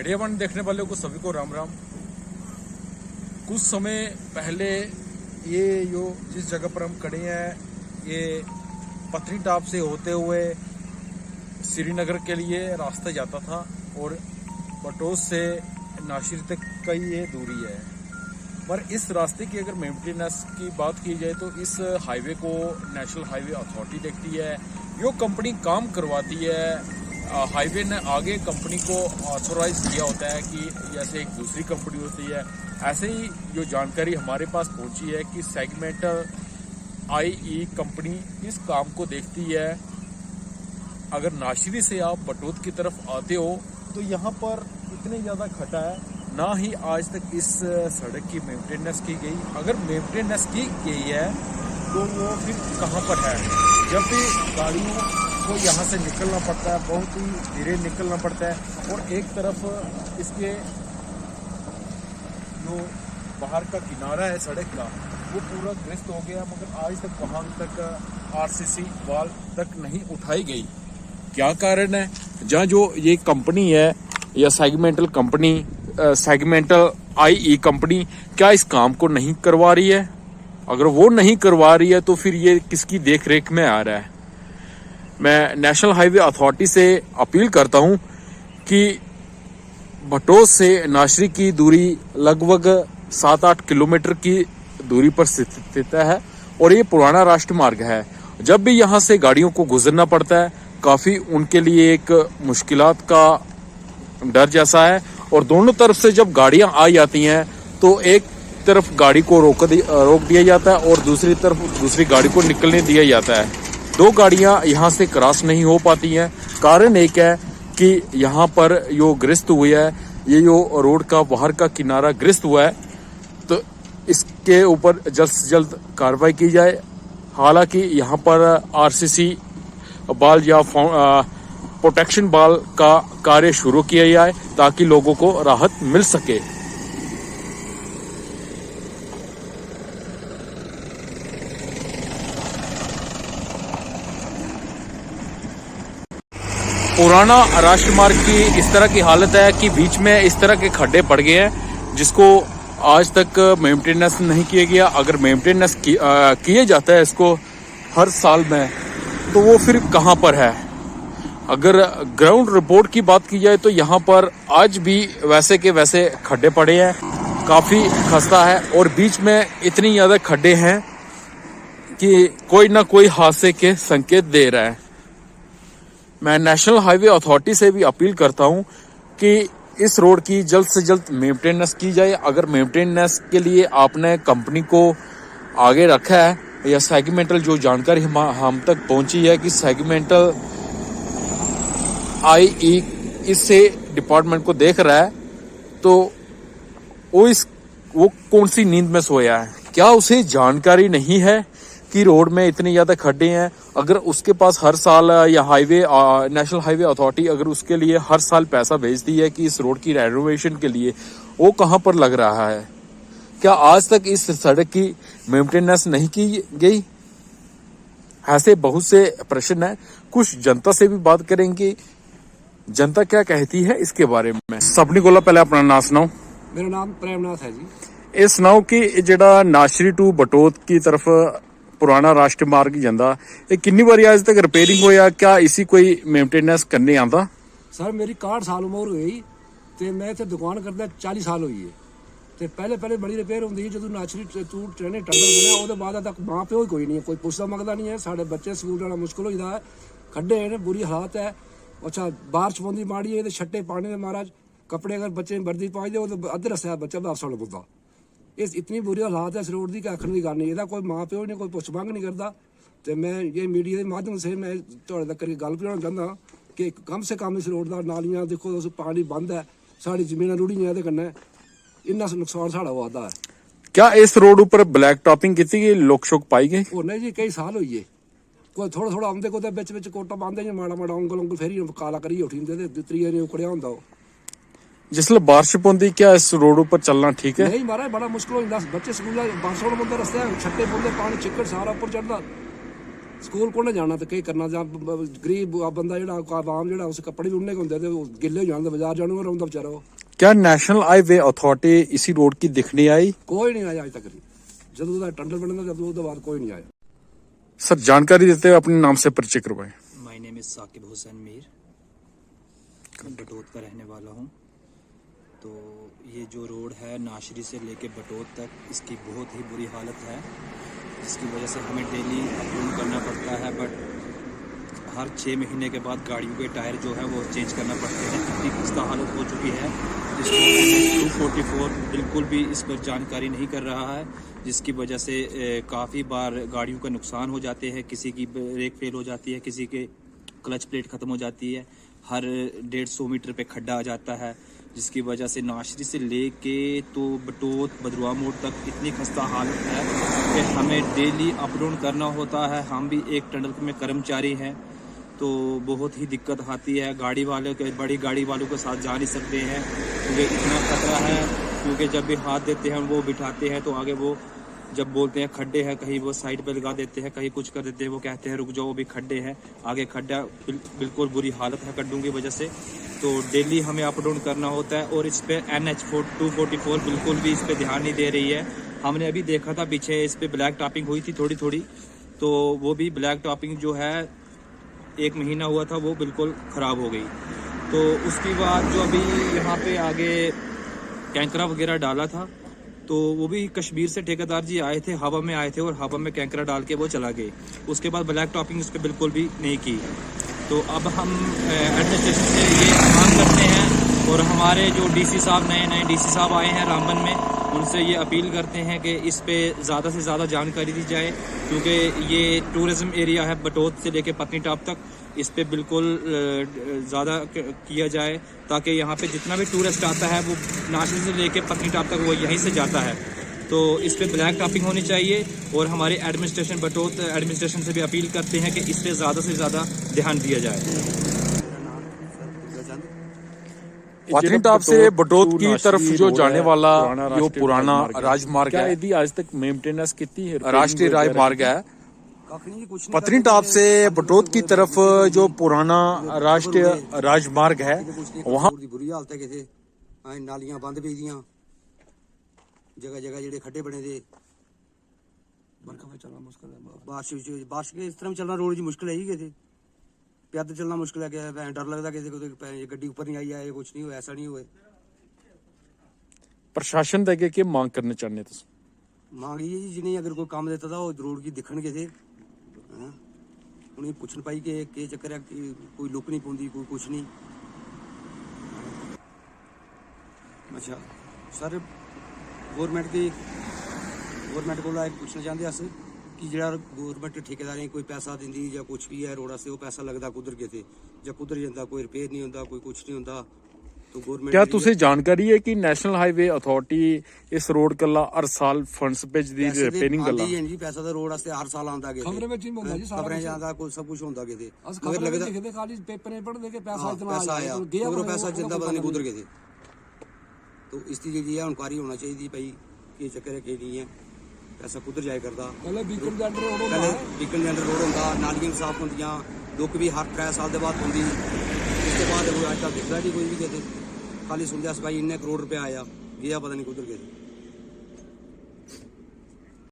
Media one देखने वालों को सभी को राम राम। कुछ समय पहले ये जो जिस जगह पर हम खड़े हैं ये पत्नीटॉप से होते हुए श्रीनगर के लिए रास्ता जाता था और बटोत से नासिर तक का ये दूरी है। पर इस रास्ते की अगर मेंटेनेंस की बात की जाए तो इस हाईवे को नेशनल हाईवे अथॉरिटी देखती है। यो कंपनी काम करवाती है। हाईवे ने आगे कंपनी को ऑथोराइज किया होता है कि जैसे एक दूसरी कंपनी होती है, ऐसे ही जो जानकारी हमारे पास पहुंची है कि सेगमेंटल IE कंपनी इस काम को देखती है। अगर नाशरी से आप बटोत की तरफ आते हो तो यहाँ पर इतने ज़्यादा खड्डा है, ना ही आज तक इस सड़क की मेंटेनेंस की गई। अगर मेंटेनेंस की गई है तो वो फिर कहाँ पर है? जब भी गाड़ियों को यहाँ से निकलना पड़ता है, बहुत ही धीरे निकलना पड़ता है और एक तरफ इसके जो बाहर का किनारा है सड़क का वो पूरा ग्रस्त हो गया, मगर आज तक वहाँ तक RCC वाल तक नहीं उठाई गई। क्या कारण है? जहाँ जो ये कंपनी है या segmental company, segmental IE company क्या इस काम को नहीं करवा रही है? अगर वो नहीं करवा रही है तो फिर ये किसकी देख रेख में आ रहा है? मैं नेशनल हाईवे अथॉरिटी से अपील करता हूं कि बटोत से नाशरी की दूरी लगभग 7-8 किलोमीटर की दूरी पर स्थित है और ये पुराना राष्ट्रीय मार्ग है। जब भी यहाँ से गाड़ियों को गुजरना पड़ता है काफ़ी उनके लिए एक मुश्किलात का डर जैसा है और दोनों तरफ से जब गाड़ियाँ आ जाती हैं तो एक तरफ गाड़ी को रोक दिया जाता है और दूसरी तरफ दूसरी गाड़ी को निकलने दिया जाता है। दो गाड़ियां यहां से क्रॉस नहीं हो पाती हैं। कारण एक है कि यहां पर जो ग्रस्त हुई है, ये जो रोड का बाहर का किनारा ग्रस्त हुआ है, तो इसके ऊपर जल्द से जल्द कार्रवाई की जाए। हालांकि यहां पर RCC बाल या प्रोटेक्शन बाल का कार्य शुरू किया जाए ताकि लोगों को राहत मिल सके। पुराना राष्ट्रीय मार्ग की इस तरह की हालत है कि बीच में इस तरह के खड्डे पड़ गए हैं जिसको आज तक मेंटेनेंस नहीं किया गया। अगर मेंटेनेंस किया जाता है इसको हर साल में तो वो फिर कहाँ पर है? अगर ग्राउंड रिपोर्ट की बात की जाए तो यहाँ पर आज भी वैसे के वैसे खड्डे पड़े हैं, काफ़ी खस्ता है और बीच में इतनी ज़्यादा खड्डे हैं कि कोई ना कोई हादसे के संकेत दे रहा है। मैं नेशनल हाईवे अथॉरिटी से भी अपील करता हूं कि इस रोड की जल्द से जल्द मेंटेनेंस की जाए। अगर मेंटेनेंस के लिए आपने कंपनी को आगे रखा है या सेगमेंटल जो जानकारी हम तक पहुंची है कि सेगमेंटल IE इससे डिपार्टमेंट को देख रहा है, तो वो कौन सी नींद में सोया है? क्या उसे जानकारी नहीं है कि रोड में इतने ज्यादा खड्डे हैं? अगर उसके पास हर साल या हाईवे नेशनल हाईवे अथॉरिटी अगर उसके लिए हर साल पैसा भेजती है कि इस रोड की रेनोवेशन के लिए, वो कहां पर लग रहा है? क्या आज तक इस सड़क की मेंटेनेंस नहीं की गई? ऐसे बहुत से प्रश्न है। कुछ जनता से भी बात करेंगे, जनता क्या कहती है इसके बारे में। सबने कोला पहले अपना नाम सुनाओ। मेरा नाम प्रेमनाथ है जी। ये सुनाओ कि जेड़ा नाशरी टू बटोत की तरफ पुराना राष्ट्रीय मार्ग जाता, ये कितनी बार आज तक रिपेयरिंग होया? क्या इसी कोई मेंटेनेंस करने आता? सर मेरी 61 साल उम्र हुई ते मैं इत्थे दुकान करदा 40 साल हुई है ते पहले बड़ी रिपेयर होंदी जदों नाचरी टू ट्रेने टनल बनया ਉਹਦੇ ਬਾਅਦ तक मां प्यो कोई नहीं है, कोई पुछदा मंगदा नहीं है। साडे बच्चे स्कूल जाना मुश्किल हो जाता है, खड्डे ने बुरी हालत है। अच्छा बारिश पौंदी माड़ी है ते छट्टे पाने दे महाराज कपड़े अगर बच्चे वर्दी पाई दे तो अद्धे रस्ते बच्चा वापस आना पौंदा। इस इतनी बुरी हालात है इस रोड की आखने की गल नहीं, ਇਹਦਾ कोई मां प्यो ने कोई पुछ मंग नहीं करता। तो मैं ये मीडिया के माध्यम से मैं तुहाडे तक गल पहुंचाना चाहता कि कम से कम इस रोड का नालियां देखो, पानी बंद है, साड़ी जमीन रुढ़ियां इहदे कन्नै इन्ना नुकसान साढ़ा होता है। क्या इस रोड ऊपर ब्लैक टॉपिंग की गई, लोक शोक पाई गई? होने जी कई साल हुई है, कोई थोड़ा आंदे कोई बिच कोटा पांदे जी, माड़ा उंगल फेरी काला करियै उठी जंदे ते त्रीए ने उकड़िया हुंदा। जिसले बारिश पौंदी क्या इस रोड ऊपर चलना ठीक है? नहीं महाराज बड़ा मुश्किल हो जाता, बच्चे स्कूल बारिश होने पौंदा, रस्ते छट्टे पौंदे, पानी चिक्कड़ सारा उपर चढ़दा, ਸਕੂਲ ਕੋਲ ਜਾਣਾ ਤੇ ਕੀ ਕਰਨਾ, ਜਾਂ ਗਰੀਬ ਬੰਦਾ ਜਿਹੜਾ ਆਵਾਮ ਜਿਹੜਾ ਉਸ ਕੱਪੜੇ ਵੀ ਉਹਨੇ ਹੁੰਦੇ ਤੇ ਉਹ ਗਿੱਲੇ ਹੋ ਜਾਣ ਤੇ ਬਾਜ਼ਾਰ ਜਾਣ ਨੂੰ ਰੋਂਦਾ ਵਿਚਾਰਾ ਉਹ। क्या नेशनल हाईवे अथॉरिटी इसी रोड की दिखने आई? ਕੋਈ ਨਹੀਂ ਆਇਆ ਅੱਜ ਤੱਕ ਜੀ, ਜਦੋਂ ਦਾ टंडल बनना जब उसके बाद कोई नहीं आया। सर जानकारी देते हुए अपने नाम से परिचय करवाएं। My name is Saqib Hussain Mir, Batote का रहने वाला हूँ। तो ये जो रोड है नाशरी से लेके बटोत तक, इसकी बहुत ही बुरी हालत है, जिसकी वजह से हमें डेली अपलोड करना पड़ता है। बट हर 6 महीने के बाद गाड़ियों के टायर जो है वो चेंज करना पड़ते हैं। इतनी खस्ता हालत हो चुकी है, जिसको NH 244 बिल्कुल भी इस पर जानकारी नहीं कर रहा है, जिसकी वजह से काफ़ी बार गाड़ियों का नुकसान हो जाते हैं। किसी की ब्रेक फेल हो जाती है, किसी के क्लच प्लेट ख़त्म हो जाती है, हर 150 मीटर पे खड्डा आ जाता है, जिसकी वजह से नाशरी से लेके तो बटोत बदरुआ मोड़ तक इतनी खस्ता हालत है कि हमें डेली अप डाउन करना होता है। हम भी एक टंडल में कर्मचारी हैं, तो बहुत ही दिक्कत आती है। गाड़ी वाले के बड़ी गाड़ी वालों के साथ जा नहीं सकते हैं, क्योंकि इतना खतरा है। क्योंकि जब भी हाथ देते हैं वो बिठाते हैं, तो आगे वो जब बोलते हैं खड्डे हैं, कहीं वो साइड पे लगा देते हैं, कहीं कुछ कर देते हैं, वो कहते हैं रुक जाओ भी खड्डे हैं, आगे खड्डा बिल्कुल बुरी हालत है खड्डों की वजह से। तो डेली हमें अप डाउन करना होता है। और इस पे NH 244 बिल्कुल भी इस पे ध्यान नहीं दे रही है। हमने अभी देखा था पीछे इस पे ब्लैक टॉपिंग हुई थी थोड़ी थोड़ी, तो वो भी ब्लैक टॉपिंग जो है 1 महीना हुआ था, वो बिल्कुल ख़राब हो गई। तो उसके बाद जो अभी यहाँ पे आगे कैंकरा वगैरह डाला था, तो वो भी कश्मीर से ठेकेदार जी आए थे, हवा में आए थे, और हवा में कैंकरा डाल के वो चला गए। उसके बाद ब्लैक टॉपिंग उस पर बिल्कुल भी नहीं की। तो अब हम एडमिनिस्ट्रेशन से ये मांग करते हैं, और हमारे जो DC साहब नए DC साहब आए हैं रामबन में, उनसे ये अपील करते हैं कि इस पे ज़्यादा से ज़्यादा जानकारी दी जाए, क्योंकि ये टूरिज़्म एरिया है बटोत से लेके पत्नीटॉप तक। इस पे बिल्कुल ज़्यादा किया जाए, ताकि यहाँ पे जितना भी टूरिस्ट आता है वो नाशरी से लेके पत्नीटॉप तक वो यहीं से जाता है। तो इस पे ब्लैक टॉपिंग होनी चाहिए, और हमारे एडमिनिस्ट्रेशन बटोत एडमिनिस्ट्रेशन से भी अपील करते हैं कि इस पे ज़्यादा से ज़्यादा ध्यान दिया जाए। पत्नीटॉप से बटोत की तरफ जो जाने वाला जो पुराना राजमार्ग है, यदि आज तक मेंटेनेंस कितनी है, राष्ट्रीय राजमार्ग है। पत्नीटॉप से बटोत की तरफ जो पुराना राष्ट्रीय राजमार्ग है, वहाँ बुरी हालत है। किसे नालियां बंद पे दियां, जगह जगह जेडे खड्डे बने दे, बरखा में चलना मुश्किल है, बारिश के इस तरह चलना रोड च मुश्किल है ही। किसे पैदल चलना मुश्किल है, कि डर लगता किसी को गड्डी ऊपर नहीं आई है, कुछ नहीं हुआ, ऐसा नहीं हुए। प्रशासन दे के मांग करना चाहते तुम? मांग ये जी, जिन्हें अगर कोई काम देता था वो रोड की दिखन किसे उन्हें पुछन पाई कि चक्कर है, कि कोई लुक नहीं पौंदी, कोई कुछ नहीं। अच्छा सर, गौरमेंट को पुछना चाहते अस कि जो गौरमेंट ठेकेदारें कोई पैसा दिंदी या कुछ भी है रोड से, वो पैसा लगता कुधर किते या कुधर जाता, कोई रिपेयर नहीं होता, कोई कुछ नहीं होता। तो गौरमेंट क्या तुझे जानकारी है कि नेशनल हाईवे अथॉरिटी इस रोड कला हर साल फंड्स भेजदी रिपेयरिंग कला? जी जी, पैसा तो रोड वास्ते हर साल आंदा के खबरें में होंदा जी, सारा खबरें जांदा, कोई सब कुछ होंदा के मगर लगदा लिखदे खाली पेपर में पढ़ दे के पैसा इतना आया, वो पैसा जिंदा पता नहीं कुधर के। तो इसकी जी इंक्वायरी होना चाहिए भाई, कि चक्कर है कि नहीं है, पैसा कुधर जाए करता। पहले बीकन दे अंडर रोड पहले बीकन दे अंडर रोड होंदा, नालियां साफ होंदियां, लुक भी हर 3 साल के बाद होंदी। उसके बाद कोई अजकल दिखदा नहीं कोई भी कहते, खाली सुनते भाई इन्ने करोड़ रुपया आया, गया पता नहीं कुधर गए।